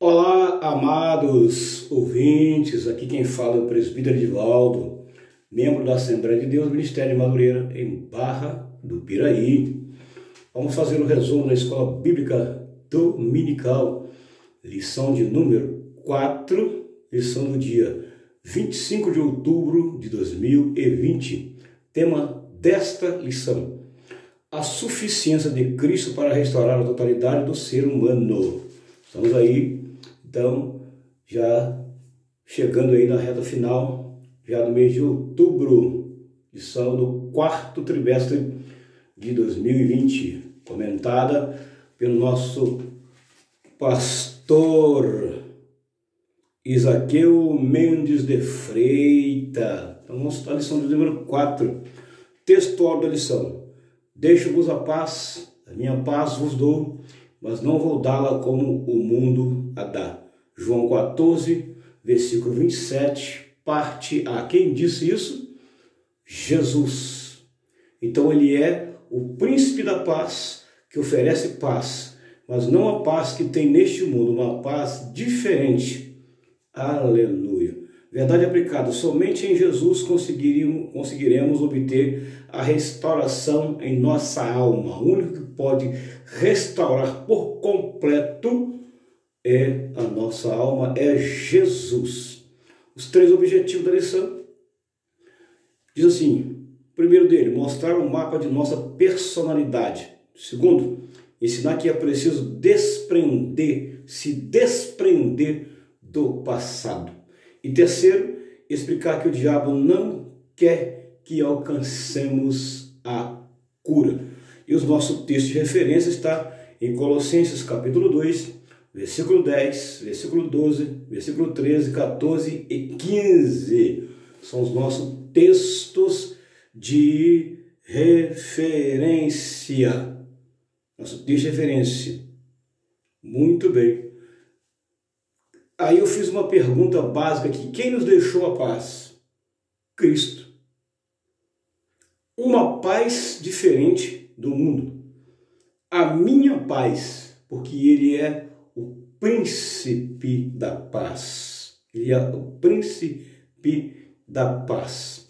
Olá, amados ouvintes, aqui quem fala é o presbítero Edivaldo, membro da Assembleia de Deus, Ministério de Madureira, em Barra do Piraí. Vamos fazer um resumo da Escola Bíblica Dominical, lição de número 4, lição do dia 25 de outubro de 2020. Tema desta lição: a suficiência de Cristo para restaurar a totalidade do ser humano. Estamos aí, então, já chegando aí na reta final, já no mês de outubro, lição do quarto trimestre de 2020, comentada pelo nosso pastor Isaqueu Mendes de Freitas. Então vamos à lição do número 4, textual da lição: deixo-vos a paz, a minha paz vos dou, mas não vou dá-la como o mundo a dá. João 14, versículo 27, parte A. Quem disse isso? Jesus. Então ele é o príncipe da paz, que oferece paz, mas não a paz que tem neste mundo, uma paz diferente. Aleluia. Verdade aplicada: somente em Jesus conseguiremos obter a restauração em nossa alma. O único que pode restaurar por completo é a nossa alma, é Jesus. Os 3 objetivos da lição diz assim: primeiro dele, mostrar um mapa de nossa personalidade. Segundo, ensinar que é preciso se desprender do passado. E terceiro, explicar que o diabo não quer que alcancemos a cura. E o nosso texto de referência está em Colossenses capítulo 2, versículo 10, versículo 12, versículo 13, 14 e 15. São os nossos textos de referência. Nosso texto de referência. Muito bem. Aí eu fiz uma pergunta básica aqui: quem nos deixou a paz? Cristo. Uma paz diferente do mundo. A minha paz, porque ele é o príncipe da paz. Ele é o príncipe da paz.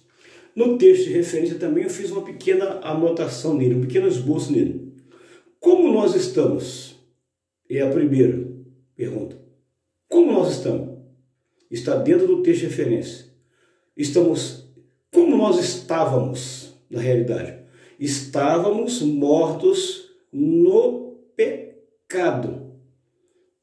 No texto de referência também eu fiz uma pequena anotação nele, um pequeno esboço nele. Como nós estamos? É a primeira pergunta. Como nós estamos? Está dentro do texto de referência. Como nós estávamos na realidade? Estávamos mortos no pecado.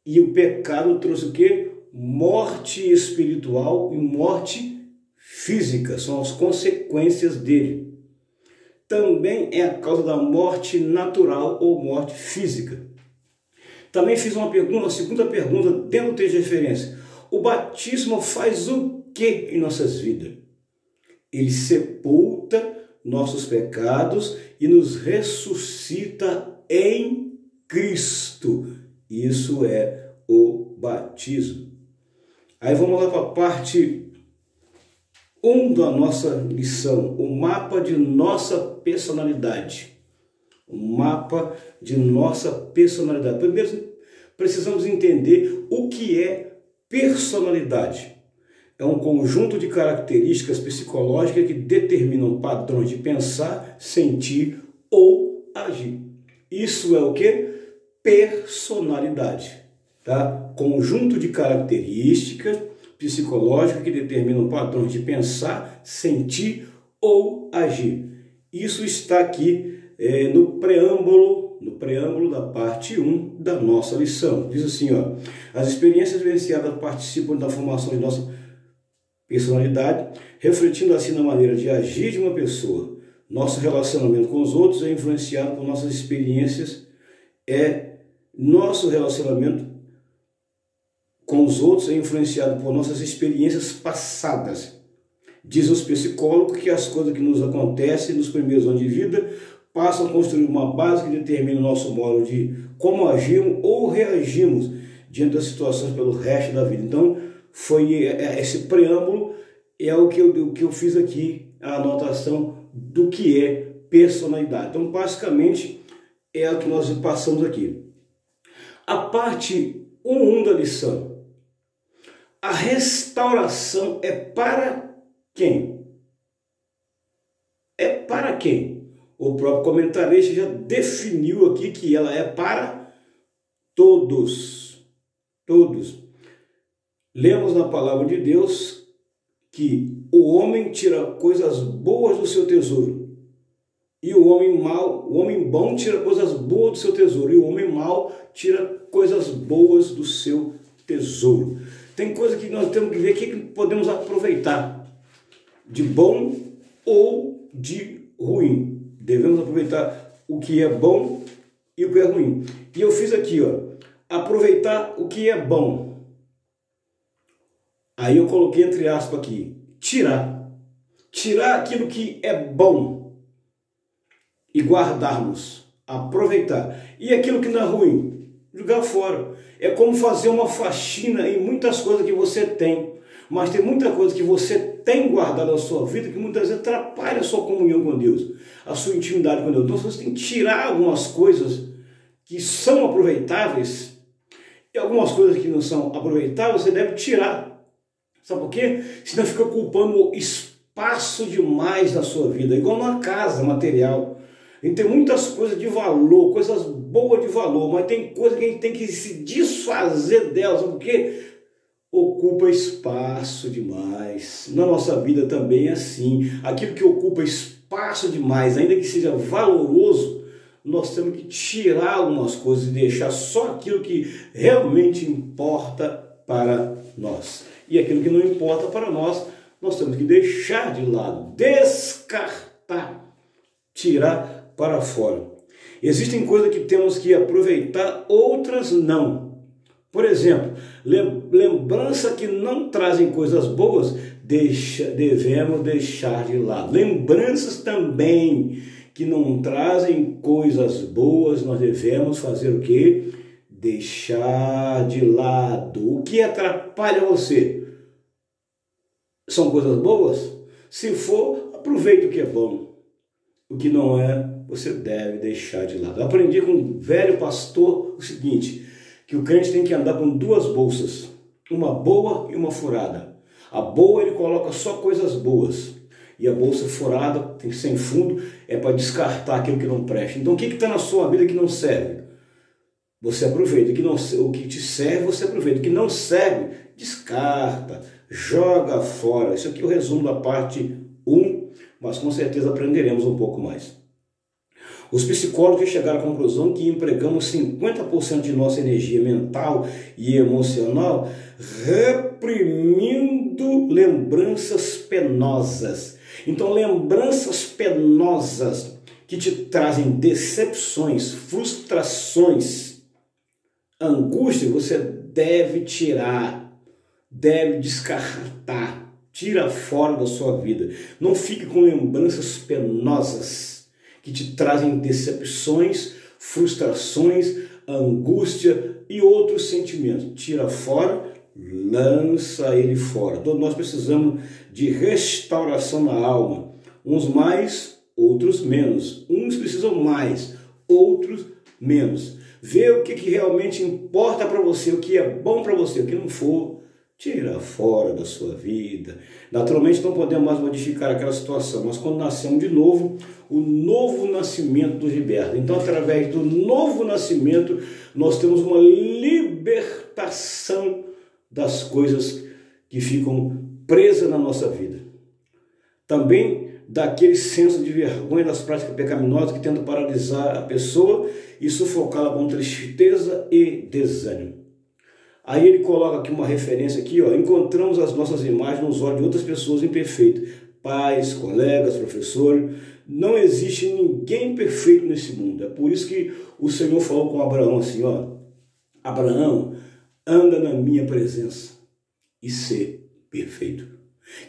E o pecado trouxe o quê? Morte espiritual e morte física. São as consequências dele. Também é a causa da morte natural ou morte física. Também fiz uma segunda pergunta dentro do texto de referência: o batismo faz o que em nossas vidas? Ele sepulta nossos pecados e nos ressuscita em Cristo. Isso é o batismo. Aí vamos lá para a parte 1 da nossa lição: o mapa de nossa personalidade. O mapa de nossa personalidade. Primeiro, precisamos entender o que é personalidade. É um conjunto de características psicológicas que determinam padrões de pensar, sentir ou agir. Isso é o que? Personalidade. Tá? Conjunto de características psicológicas que determinam padrões de pensar, sentir ou agir. Isso está aqui no preâmbulo da parte 1 da nossa lição. Diz assim, ó: as experiências vivenciadas participam da formação de nossa personalidade, refletindo assim na maneira de agir de uma pessoa. Nosso relacionamento com os outros é influenciado por nossas experiências. Nosso relacionamento com os outros é influenciado por nossas experiências passadas. Diz os psicólogos que as coisas que nos acontecem nos primeiros anos de vida passam a construir uma base que determina o nosso modo de como agimos ou reagimos diante das situações pelo resto da vida. Então, foi esse preâmbulo, é o que eu fiz aqui, a anotação do que é personalidade. Então, basicamente, é o que nós passamos aqui. A parte 1:1 da lição. A restauração é para quem? É para quem? O próprio comentarista já definiu aqui que ela é para todos. Todos. Lemos na palavra de Deus que o homem tira coisas boas do seu tesouro. E o homem bom tira coisas boas do seu tesouro. E o homem mau tira coisas boas do seu tesouro. Tem coisa que nós temos que ver o que podemos aproveitar de bom ou de ruim. Devemos aproveitar o que é bom e o que é ruim. E eu fiz aqui, aproveitar o que é bom. Aí eu coloquei entre aspas aqui, tirar. Tirar aquilo que é bom e guardarmos, aproveitar. E aquilo que não é ruim, jogar fora. É como fazer uma faxina em muitas coisas que você tem. Mas tem muita coisa que você tem guardado na sua vida que muitas vezes atrapalha a sua comunhão com Deus, a sua intimidade com Deus. Então você tem que tirar algumas coisas que são aproveitáveis e algumas coisas que não são aproveitáveis você deve tirar. Sabe por quê? Senão fica ocupando espaço demais na sua vida, igual numa casa material. A gente tem muitas coisas de valor, coisas boas de valor, mas tem coisas que a gente tem que se desfazer delas, sabe por quê? Ocupa espaço demais. Na nossa vida também é assim. Aquilo que ocupa espaço demais, ainda que seja valoroso, nós temos que tirar algumas coisas e deixar só aquilo que realmente importa para nós. E aquilo que não importa para nós, nós temos que deixar de lado, descartar, tirar para fora. Existem coisas que temos que aproveitar, outras não. Por exemplo, lembrança que não trazem coisas boas, devemos deixar de lado. Lembranças também que não trazem coisas boas, nós devemos fazer o quê? Deixar de lado. O que atrapalha você? São coisas boas? Se for, aproveite o que é bom. O que não é, você deve deixar de lado. Eu aprendi com um velho pastor o seguinte, que o crente tem que andar com duas bolsas, uma boa e uma furada. A boa ele coloca só coisas boas, e a bolsa furada, tem que ser sem fundo, é para descartar aquilo que não presta. Então o que está na sua vida que não serve? Você aproveita. O que te serve, você aproveita. O que não serve, descarta, joga fora. Isso aqui é o resumo da parte 1, mas com certeza aprenderemos um pouco mais. Os psicólogos chegaram à conclusão que empregamos 50% de nossa energia mental e emocional reprimindo lembranças penosas. Então, lembranças penosas que te trazem decepções, frustrações, angústia, você deve tirar, deve descartar, tira fora da sua vida. Não fique com lembranças penosas que te trazem decepções, frustrações, angústia e outros sentimentos. Tira fora, lança ele fora. Todos nós precisamos de restauração na alma. Uns mais, outros menos. Uns precisam mais, outros menos. Vê o que realmente importa para você, o que é bom para você, o que não for, tira fora da sua vida. Naturalmente não podemos mais modificar aquela situação, mas quando nascemos de novo, o novo nascimento nos liberta. Então, através do novo nascimento, nós temos uma libertação das coisas que ficam presas na nossa vida. Também daquele senso de vergonha das práticas pecaminosas que tentam paralisar a pessoa e sufocá-la com tristeza e desânimo. Aí ele coloca aqui uma referência aqui, encontramos as nossas imagens nos olhos de outras pessoas imperfeitas, pais, colegas, professores. Não existe ninguém perfeito nesse mundo. É por isso que o Senhor falou com Abraão assim, Abraão, anda na minha presença e ser perfeito.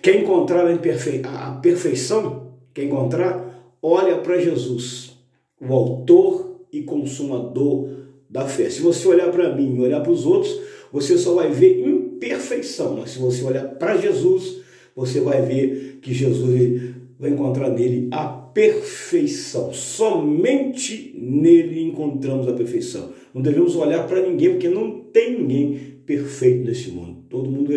Quer encontrar a perfeição? Quer encontrar? Olha para Jesus, o autor e consumador da fé. Se você olhar para mim e olhar para os outros, você só vai ver imperfeição. Mas se você olhar para Jesus, você vai ver que Jesus vai encontrar nele a perfeição. Somente nele encontramos a perfeição. Não devemos olhar para ninguém, porque não tem ninguém perfeito nesse mundo. Todo mundo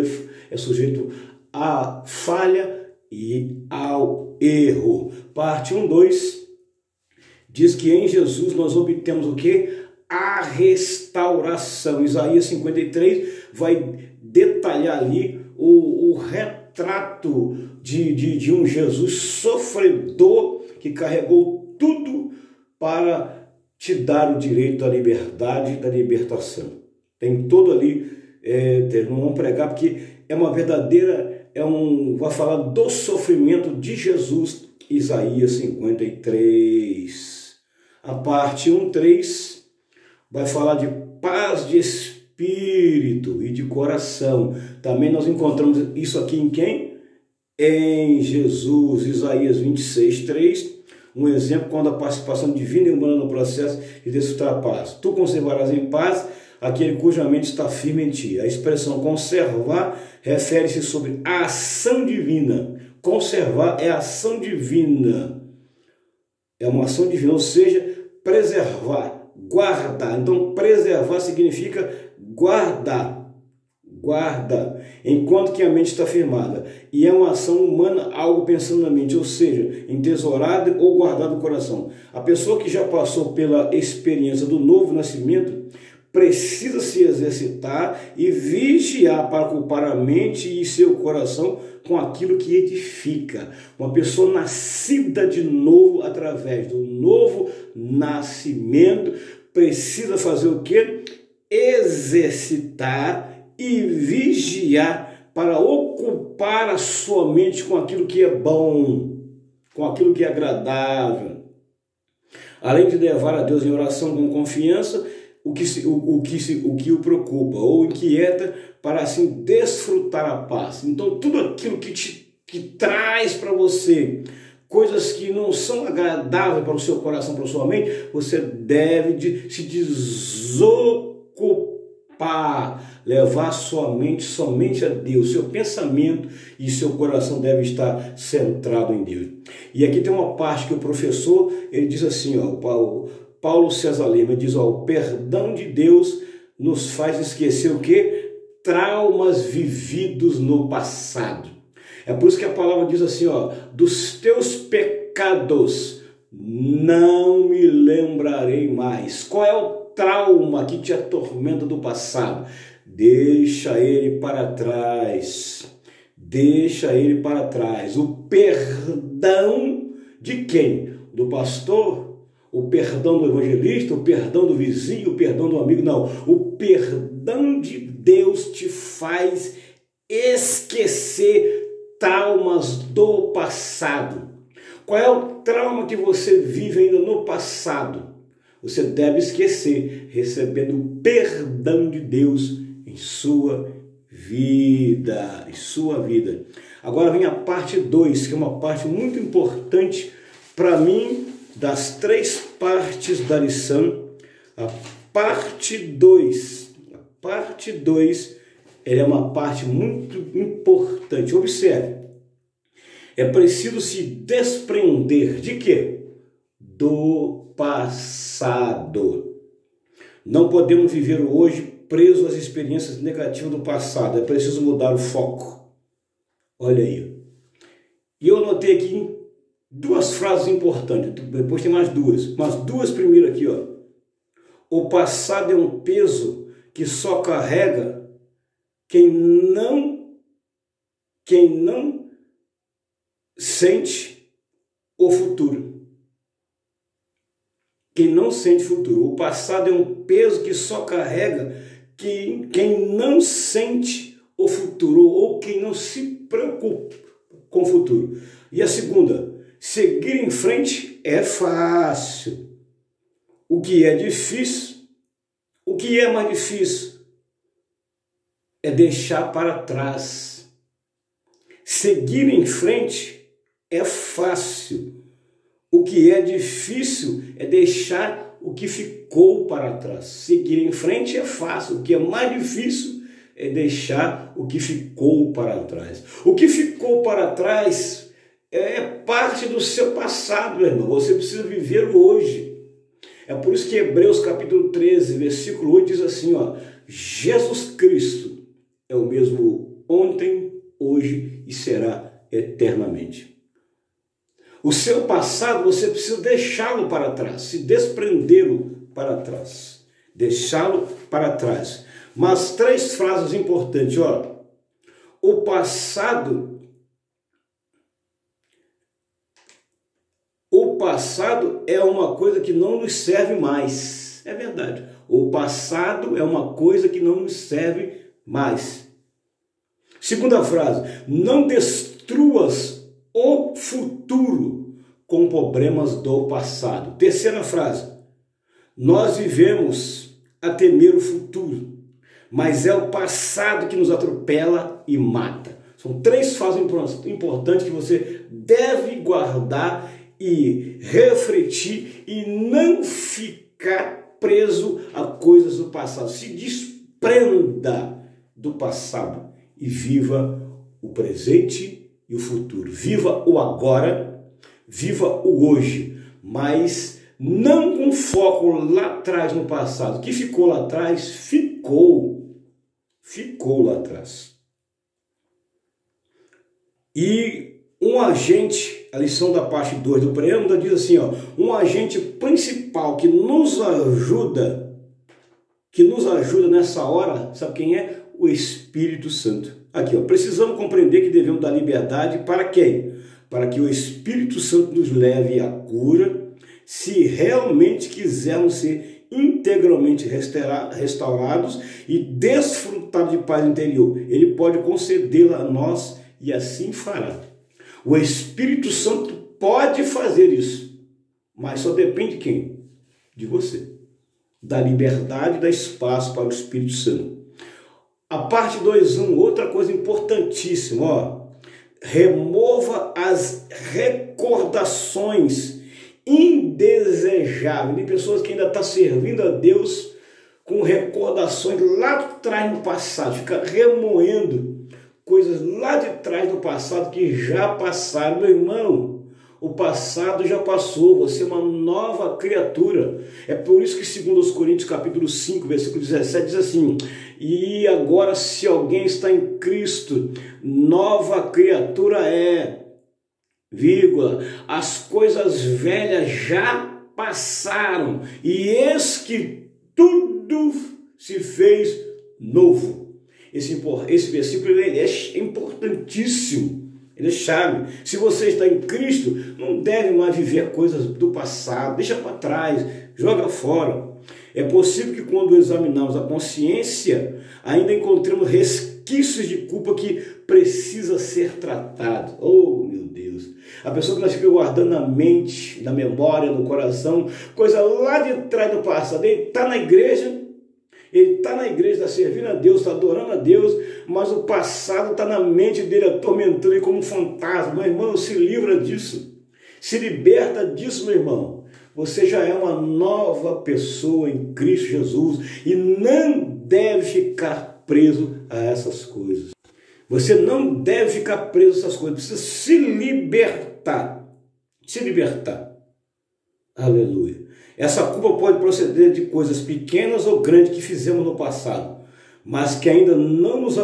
é sujeito à falha e ao erro. Parte 1:2 diz que em Jesus nós obtemos o quê? A restauração. Isaías 53 vai detalhar ali o retrato de um Jesus sofredor que carregou tudo para te dar o direito à liberdade e da libertação. Tem todo ali, não vamos pregar porque é uma verdadeira, vai falar do sofrimento de Jesus, Isaías 53. A parte 1:3 vai falar de paz de espírito e de coração. Também nós encontramos isso aqui em quem? Em Jesus, Isaías 26:3, um exemplo quando a participação divina e humana no processo de desfrutar a paz. Tu conservarás em paz aquele cuja mente está firme em ti. A expressão conservar refere-se sobre a ação divina. Conservar é a ação divina. É uma ação divina, ou seja, preservar, guardar. Então, preservar significa guardar. Guarda, enquanto que a mente está firmada. E é uma ação humana, algo pensando na mente, ou seja, entesourado ou guardado no coração. A pessoa que já passou pela experiência do novo nascimento precisa se exercitar e vigiar para ocupar a mente e seu coração com aquilo que edifica. Uma pessoa nascida de novo através do novo nascimento precisa fazer o quê? Exercitar e vigiar para ocupar a sua mente com aquilo que é bom, com aquilo que é agradável. Além de levar a Deus em oração com confiança, o que o preocupa ou inquieta, para assim desfrutar a paz. Então tudo aquilo que traz para você coisas que não são agradáveis para o seu coração, para a sua mente, você deve se desocupar, levar sua mente somente a Deus. Seu pensamento e seu coração deve estar centrado em Deus. E aqui tem uma parte que o professor, ele diz assim, ó, Paulo César Lima diz, ó, o perdão de Deus nos faz esquecer o quê? Traumas vividos no passado. É por isso que a palavra diz assim, ó, dos teus pecados não me lembrarei mais. Qual é o trauma que te atormenta do passado? Deixa ele para trás. Deixa ele para trás. O perdão de quem? Do pastor? O perdão do evangelista? O perdão do vizinho? O perdão do amigo? Não. O perdão de Deus te faz esquecer traumas do passado. Qual é o trauma que você vive ainda no passado? Você deve esquecer, recebendo o perdão de Deus em sua vida. Em sua vida. Agora vem a parte 2, que é uma parte muito importante para mim, das 3 partes da lição. A parte 2. A parte 2, ela é uma parte muito importante. Observe. É preciso se desprender de quê? Do passado. Não podemos viver o hoje preso às experiências negativas do passado. É preciso mudar o foco. Olha aí. E eu anotei aqui 2 frases importantes. Depois tem mais 2. Mas 2 primeiro aqui, ó. O passado é um peso que só carrega quem não sente o futuro. Quem não sente futuro. O passado é um peso que só carrega quem não sente o futuro ou quem não se preocupa com o futuro. E a segunda, seguir em frente é fácil. O que é difícil, o que é mais difícil é deixar para trás. Seguir em frente é fácil. O que é difícil é deixar o que ficou para trás. Seguir em frente é fácil. O que é mais difícil é deixar o que ficou para trás. O que ficou para trás é parte do seu passado, meu irmão. Você precisa viver o hoje. É por isso que Hebreus capítulo 13, versículo 8 diz assim, ó, Jesus Cristo é o mesmo ontem, hoje e será eternamente. O seu passado você precisa deixá-lo para trás, se desprendê-lo para trás, deixá-lo para trás. Mas 3 frases importantes, ó. O passado é uma coisa que não nos serve mais. É verdade. O passado é uma coisa que não nos serve mais. Segunda frase, não destruas o futuro com problemas do passado. Terceira frase, nós vivemos a temer o futuro, mas é o passado que nos atropela e mata. São 3 frases importantes que você deve guardar e refletir e não ficar preso a coisas do passado. Se desprenda do passado e viva o presente e o futuro. Viva o agora, viva o hoje, mas não com foco lá atrás no passado. O que ficou lá atrás, ficou lá atrás. E um agente, a lição da parte 2 do preâmbulo diz assim, ó, um agente principal que nos ajuda nessa hora, sabe quem é? O Espírito Santo. Aqui, ó, precisamos compreender que devemos dar liberdade para quem? Para que o Espírito Santo nos leve à cura, se realmente quisermos ser integralmente restaurados e desfrutar de paz interior. Ele pode concedê-la a nós e assim fará. O Espírito Santo pode fazer isso, mas só depende de quem? De você. Da liberdade, dá espaço para o Espírito Santo. A parte 2.1, outra coisa importantíssima, ó, remova as recordações indesejáveis de pessoas que ainda estão servindo a Deus com recordações lá atrás no passado, fica remoendo coisas lá de trás do passado que já passaram. Meu irmão, o passado já passou, você é uma nova criatura. É por isso que 2 Coríntios capítulo 5, versículo 17 diz assim, e agora se alguém está em Cristo, nova criatura é, vírgula, as coisas velhas já passaram, e eis que tudo se fez novo. Esse versículo ele é importantíssimo, ele é chave. Se você está em Cristo, não deve mais viver coisas do passado, deixa para trás, joga fora. É possível que quando examinarmos a consciência, ainda encontremos resquícios de culpa que precisa ser tratado. Oh, meu Deus! A pessoa que nós fica guardando na mente, na memória, no coração, coisa lá de trás do passado, ele está na igreja, está servindo a Deus, está adorando a Deus, mas o passado está na mente dele, atormentando ele como um fantasma. Meu irmão, se livra disso, se liberta disso, meu irmão. Você já é uma nova pessoa em Cristo Jesus e não deve ficar preso a essas coisas. Você não deve ficar preso a essas coisas, precisa se libertar. Se libertar. Aleluia. Essa culpa pode proceder de coisas pequenas ou grandes que fizemos no passado, mas que ainda não nos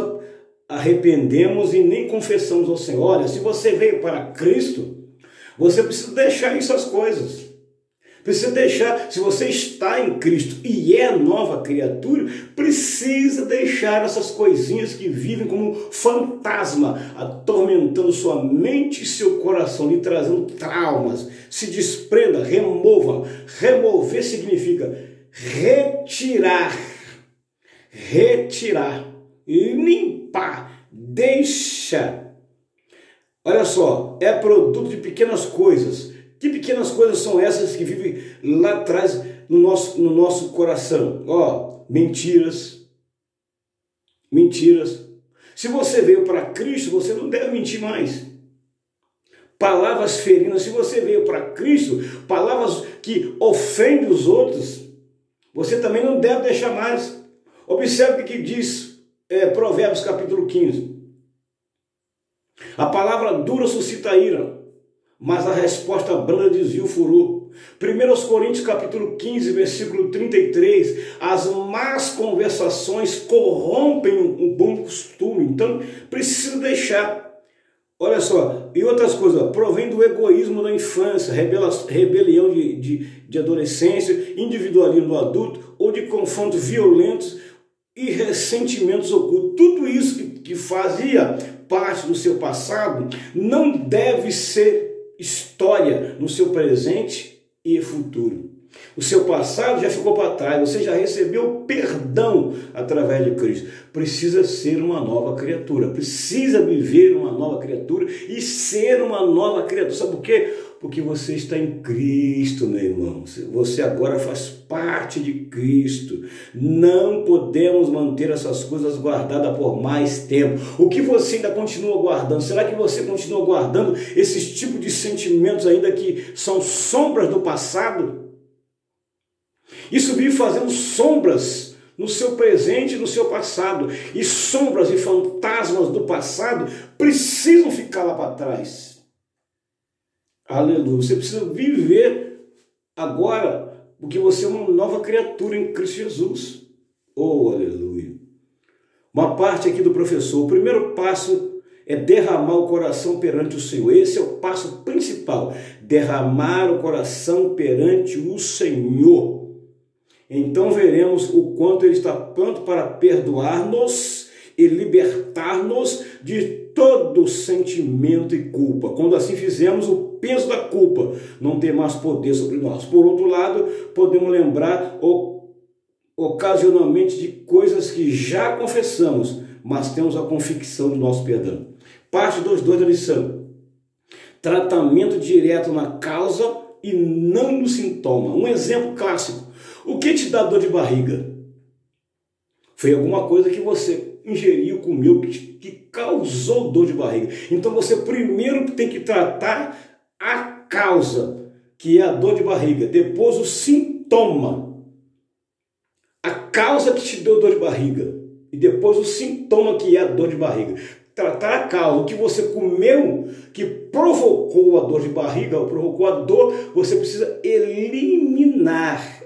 arrependemos e nem confessamos ao Senhor. Olha, se você veio para Cristo, você precisa deixar essas coisas. Precisa deixar, se você está em Cristo e é nova criatura, precisa deixar essas coisinhas que vivem como fantasma, atormentando sua mente e seu coração, lhe trazendo traumas. Se desprenda, remova. Remover significa retirar, e limpar, deixa. Olha só, é produto de pequenas coisas. Que pequenas coisas são essas que vivem lá atrás no nosso coração? Ó, mentiras. Se você veio para Cristo, você não deve mentir mais. Palavras feridas. Se você veio para Cristo, palavras que ofendem os outros, você também não deve deixar mais. Observe o que diz Provérbios capítulo 15. A palavra dura suscita ira, mas a resposta branda desvia o furor. 1 Coríntios capítulo 15, versículo 33, as más conversações corrompem o bom costume, então precisa deixar. Olha só, e outras coisas, provém do egoísmo da infância, rebelião de adolescência, individualismo do adulto, ou de confrontos violentos e ressentimentos ocultos. Tudo isso que fazia parte do seu passado não deve ser história no seu presente e futuro. O seu passado já ficou para trás, você já recebeu perdão através de Cristo. Precisa ser uma nova criatura, precisa viver uma nova criatura e ser uma nova criatura. Sabe por quê? Porque você está em Cristo, meu irmão. Você agora faz parte de Cristo. Não podemos manter essas coisas guardadas por mais tempo. O que você ainda continua guardando? Será que você continua guardando esses tipos de sentimentos ainda que são sombras do passado? Isso vive fazendo sombras no seu presente e no seu passado. E sombras e fantasmas do passado precisam ficar lá para trás. Aleluia. Você precisa viver agora, porque você é uma nova criatura em Cristo Jesus. Oh, aleluia. Uma parte aqui do professor. O primeiro passo é derramar o coração perante o Senhor. Esse é o passo principal. Derramar o coração perante o Senhor. Então veremos o quanto Ele está pronto para perdoar-nos e libertar-nos de todo sentimento e culpa. Quando assim fizermos, o peso da culpa não tem mais poder sobre nós. Por outro lado, podemos lembrar ocasionalmente de coisas que já confessamos, mas temos a convicção do nosso perdão. Parte 2 da lição. Tratamento direto na causa e não no sintoma. Um exemplo clássico. O que te dá dor de barriga? Foi alguma coisa que você ingeriu, comeu, que causou dor de barriga. Então você primeiro tem que tratar a causa, que é a dor de barriga. Depois o sintoma. A causa que te deu dor de barriga. E depois o sintoma, que é a dor de barriga. Tratar a causa, o que você comeu, que provocou a dor de barriga, ou provocou a dor, você precisa eliminar.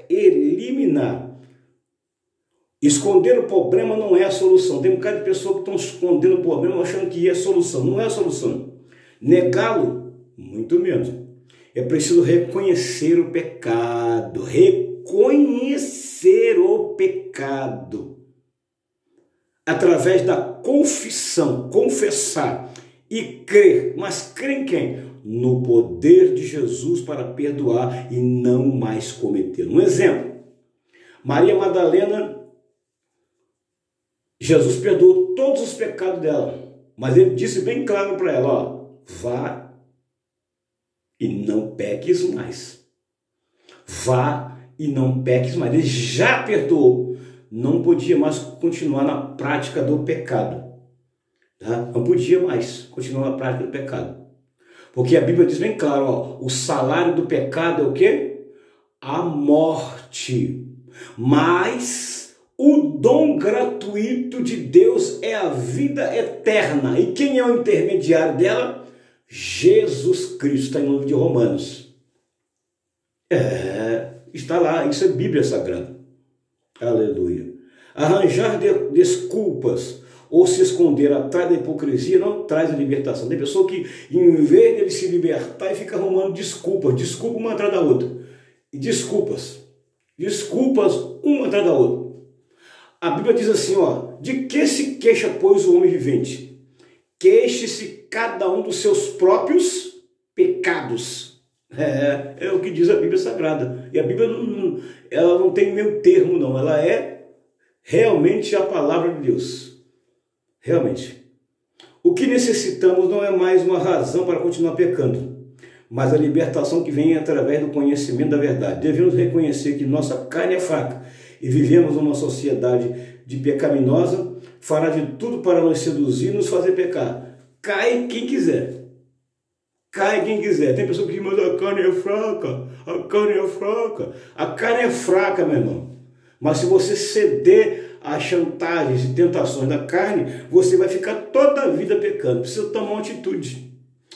Esconder o problema não é a solução. Tem um bocado de pessoas que estão escondendo o problema achando que é a solução. Não é a solução. Negá-lo, muito menos. É preciso reconhecer o pecado. Reconhecer o pecado. Através da confissão, confessar e crer. Mas crer em quem? No poder de Jesus para perdoar e não mais cometer. Um exemplo, Maria Madalena, Jesus perdoou todos os pecados dela, mas ele disse bem claro para ela, ó, vá e não peques mais. Vá e não peques mais. Ele já perdoou, não podia mais continuar na prática do pecado. Tá? Não podia mais continuar na prática do pecado. Porque a Bíblia diz bem claro, ó, o salário do pecado é o quê? A morte. Mas o dom gratuito de Deus é a vida eterna. E quem é o intermediário dela? Jesus Cristo, está em nome de Romanos. Está lá, isso é Bíblia Sagrada. Aleluia. Arranjar desculpas ou se esconder atrás da hipocrisia não traz a libertação. Tem pessoa que, em vez de ele se libertar, fica arrumando desculpas. Desculpa uma atrás da outra. E desculpas. Desculpas uma atrás da outra. A Bíblia diz assim, ó, de que se queixa, pois, o homem vivente? Queixe-se cada um dos seus próprios pecados. É o que diz a Bíblia Sagrada. E a Bíblia ela não tem meio termo, não. Ela é realmente a palavra de Deus. Realmente. O que necessitamos não é mais uma razão para continuar pecando, mas a libertação que vem através do conhecimento da verdade. Devemos reconhecer que nossa carne é fraca e vivemos numa sociedade de pecaminosa, fará de tudo para nos seduzir e nos fazer pecar. Cai quem quiser. Cai quem quiser. Tem pessoa que diz, mas a carne é fraca. A carne é fraca. A carne é fraca, meu irmão. Mas se você ceder às chantagens e tentações da carne, você vai ficar toda a vida pecando. Precisa tomar uma atitude.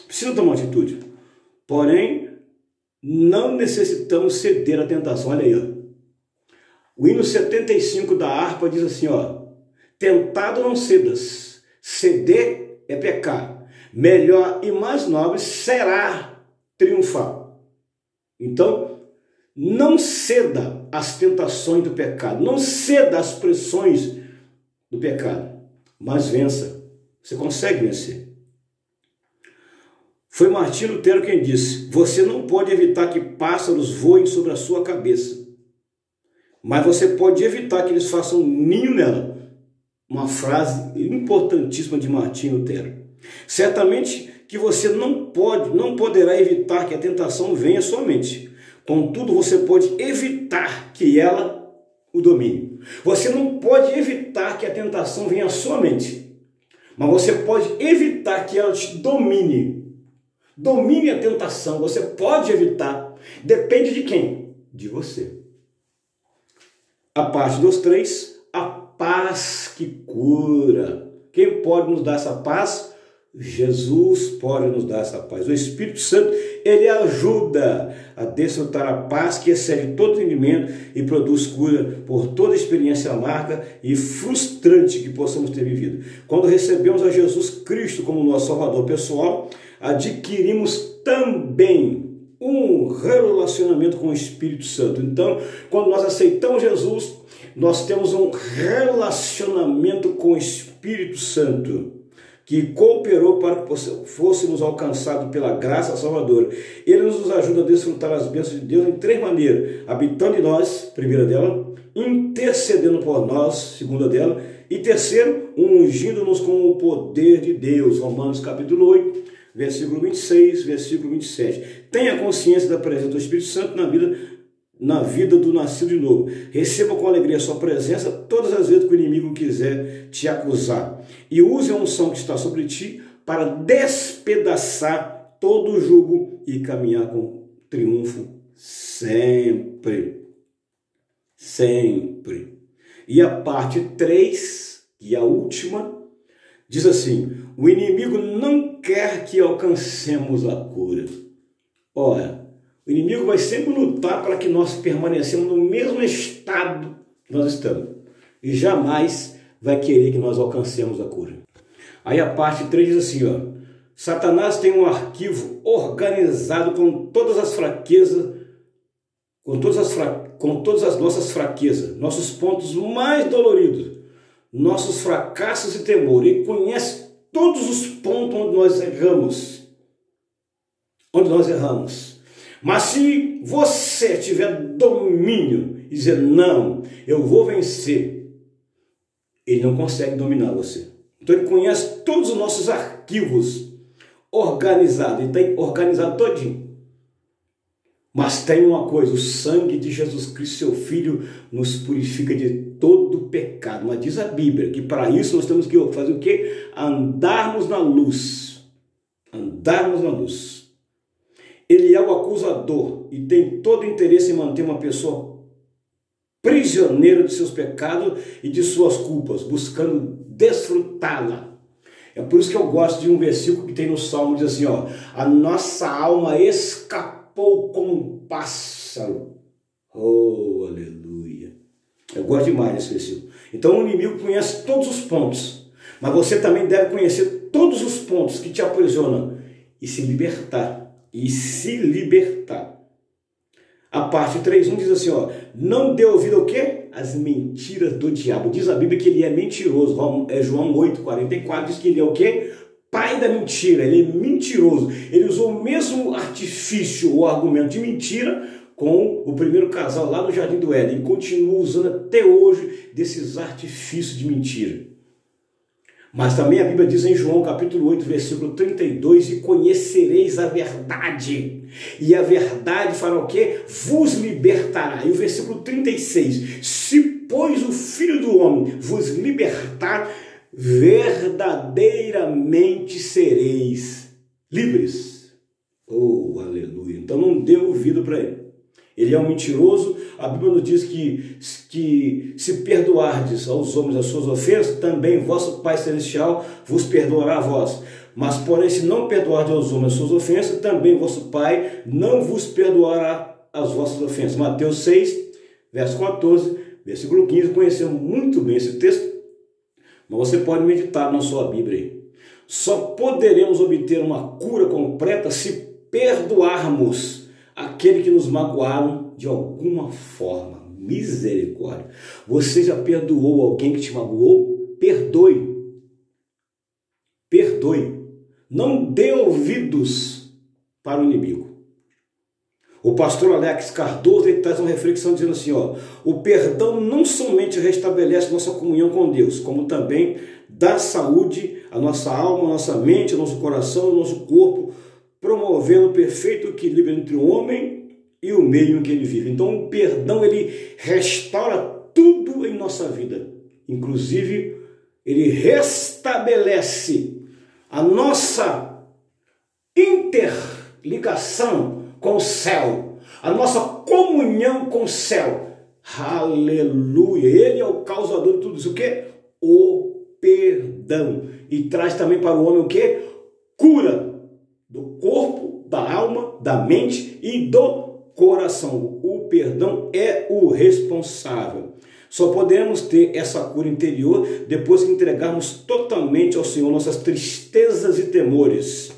Precisa tomar uma atitude. Porém, não necessitamos ceder à tentação. Olha aí, ó. O hino 75 da harpa diz assim, ó: tentado não cedas, ceder é pecar, melhor e mais nobre será triunfar. Então, não ceda às tentações do pecado, não ceda às pressões do pecado, mas vença. Você consegue vencer. Foi Martinho Lutero quem disse: você não pode evitar que pássaros voem sobre a sua cabeça, mas você pode evitar que eles façam um ninho nela. Uma frase importantíssima de Martinho Lutero. Certamente que você não poderá evitar que a tentação venha à sua mente. Contudo, você pode evitar que ela o domine. Você não pode evitar que a tentação venha à sua mente, mas você pode evitar que ela te domine. Domine a tentação, você pode evitar. Depende de quem? De você. A parte dos 3, a paz que cura. Quem pode nos dar essa paz? Jesus pode nos dar essa paz. O Espírito Santo, ele ajuda a desfrutar a paz que excede todo entendimento e produz cura por toda experiência amarga e frustrante que possamos ter vivido. Quando recebemos a Jesus Cristo como nosso Salvador pessoal, adquirimos também um relacionamento com o Espírito Santo. Então, quando nós aceitamos Jesus, nós temos um relacionamento com o Espírito Santo, que cooperou para que fôssemos alcançados pela graça salvadora. Ele nos ajuda a desfrutar as bênçãos de Deus em 3 maneiras: habitando em nós, primeira dela; intercedendo por nós, segunda dela; e terceiro, ungindo-nos com o poder de Deus. Romanos capítulo 8, versículo 26, versículo 27. Tenha consciência da presença do Espírito Santo na vida do nascido de novo. Receba com alegria a sua presença todas as vezes que o inimigo quiser te acusar. E use a unção que está sobre ti para despedaçar todo o jugo e caminhar com triunfo sempre. Sempre. E a parte 3, e a última, diz assim: o inimigo não quer que alcancemos a cura. Ora, o inimigo vai sempre lutar para que nós permanecemos no mesmo estado que nós estamos. E jamais vai querer que nós alcancemos a cura. Aí a parte 3 diz assim, ó: Satanás tem um arquivo organizado com todas as fraquezas, com todas as nossas fraquezas, nossos pontos mais doloridos, nossos fracassos e temor. Ele conhece todos os pontos onde nós erramos. Mas se você tiver domínio e dizer: não, eu vou vencer, ele não consegue dominar você. Então ele conhece todos os nossos arquivos organizados, ele tem organizado todinho. Mas tem uma coisa: o sangue de Jesus Cristo, seu Filho, nos purifica de todo pecado. Mas diz a Bíblia que para isso nós temos que fazer o quê? Andarmos na luz. Andarmos na luz. Ele é o acusador e tem todo o interesse em manter uma pessoa prisioneira de seus pecados e de suas culpas, buscando desfrutá-la. É por isso que eu gosto de um versículo que tem no Salmo, diz assim, ó: a nossa alma escapou como um pássaro. Oh, aleluia. Eu gosto demais desse versículo. Então o inimigo conhece todos os pontos, mas você também deve conhecer todos os pontos que te aprisionam e se libertar. A parte 3.1 diz assim, ó: não dê ouvido ao quê? As mentiras do diabo. Diz a Bíblia que ele é mentiroso. João 8,44 diz que ele é o quê? Pai da mentira. Ele é mentiroso. Ele usou o mesmo artifício ou argumento de mentira com o primeiro casal lá no Jardim do Éden. E continua usando até hoje desses artifícios de mentira. Mas também a Bíblia diz em João capítulo 8, versículo 32, e conhecereis a verdade, e a verdade fará o quê? Vos libertará. E o versículo 36, se pois o Filho do Homem vos libertar, verdadeiramente sereis livres. Oh, aleluia. Então não dê ouvido para ele. Ele é um mentiroso. A Bíblia nos diz que se perdoardes aos homens as suas ofensas, também vosso Pai Celestial vos perdoará a vós. Mas, porém, se não perdoardes aos homens as suas ofensas, também vosso Pai não vos perdoará as vossas ofensas. Mateus 6, verso 14, versículo 15. Conhecemos muito bem esse texto, mas você pode meditar na sua Bíblia aí. Só poderemos obter uma cura completa se perdoarmos aquele que nos magoaram de alguma forma. Misericórdia. Você já perdoou alguém que te magoou? Perdoe. Perdoe. Não dê ouvidos para o inimigo. O pastor Alex Cardoso ele traz uma reflexão dizendo assim, ó, o perdão não somente restabelece nossa comunhão com Deus, como também dá saúde à nossa alma, à nossa mente, ao nosso coração, ao nosso corpo, promovendo o perfeito equilíbrio entre o homem e o meio em que ele vive. Então o perdão ele restaura tudo em nossa vida, inclusive ele restabelece a nossa interligação com o céu, a nossa comunhão com o céu. Aleluia! Ele é o causador de tudo isso. O quê? O perdão. E traz também para o homem o quê? Cura do corpo, da alma, da mente e do coração. O perdão é o responsável. Só podemos ter essa cura interior depois que entregarmos totalmente ao Senhor nossas tristezas e temores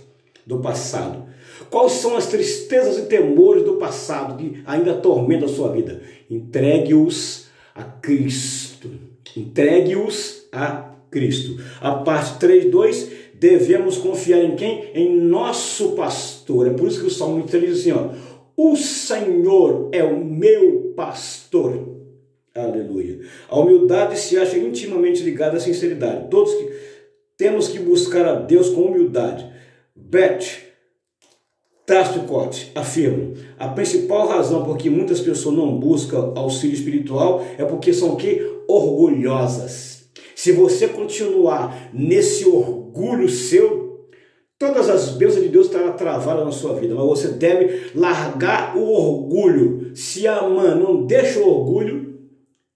do passado. Quais são as tristezas e temores do passado que ainda atormentam a sua vida? Entregue-os a Cristo. Entregue-os a Cristo. A parte 3:2, devemos confiar em quem? Em nosso pastor. É por isso que o Salmo 23 diz assim, ó, o Senhor é o meu pastor. Aleluia. A humildade se acha intimamente ligada à sinceridade. Todos que temos que buscar a Deus com humildade. Beth Tastricot afirma, a principal razão por que muitas pessoas não buscam auxílio espiritual é porque são o quê? Orgulhosas. Se você continuar nesse orgulho seu, todas as bênçãos de Deus estarão travadas na sua vida, mas você deve largar o orgulho. Se Amã não deixa o orgulho,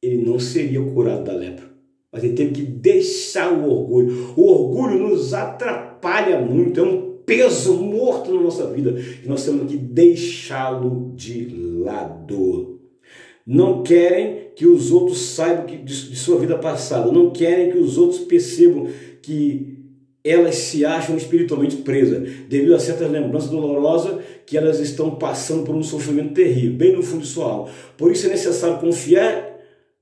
ele não seria curado da lepra. Mas ele teve que deixar o orgulho. O orgulho nos atrapalha muito, é um peso morto na nossa vida, e nós temos que deixá-lo de lado. Não querem que os outros saibam de sua vida passada, não querem que os outros percebam que elas se acham espiritualmente presas, devido a certas lembranças dolorosas que elas estão passando por um sofrimento terrível, bem no fundo de sua alma. Por isso é necessário confiar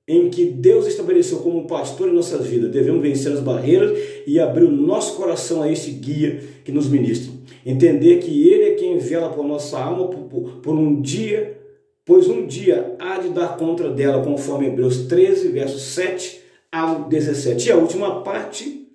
em que Deus estabeleceu como pastor em nossas vidas. Devemos vencer as barreiras e abrir o nosso coração a esse guia que nos ministra. Entender que Ele é quem vela por nossa alma por um dia, pois um dia há de dar conta dela, conforme Hebreus 13, versos 7 ao 17. E a última parte,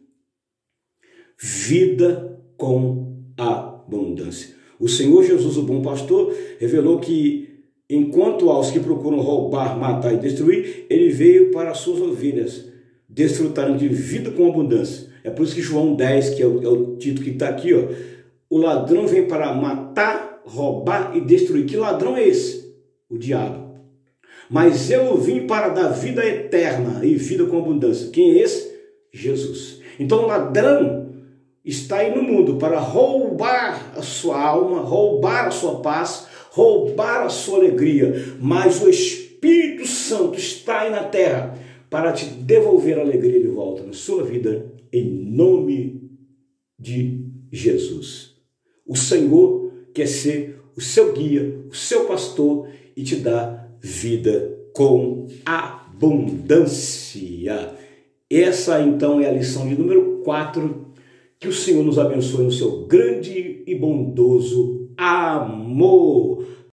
vida com abundância. O Senhor Jesus, o bom pastor, revelou que enquanto aos que procuram roubar, matar e destruir, ele veio para as suas ovelhas desfrutarem de vida com abundância. É por isso que João 10, que é o título que está aqui, ó, o ladrão vem para matar, roubar e destruir. Que ladrão é esse? O diabo. Mas eu vim para dar vida eterna e vida com abundância. Quem é esse? Jesus. Então o ladrão está aí no mundo para roubar a sua alma, roubar a sua paz, roubar a sua alegria, mas o Espírito Santo está aí na terra para te devolver a alegria de volta na sua vida, em nome de Jesus. O Senhor quer ser o seu guia, o seu pastor e te dar vida com abundância. Essa então é a lição de número 4. Que o Senhor nos abençoe no seu grande e bondoso amor.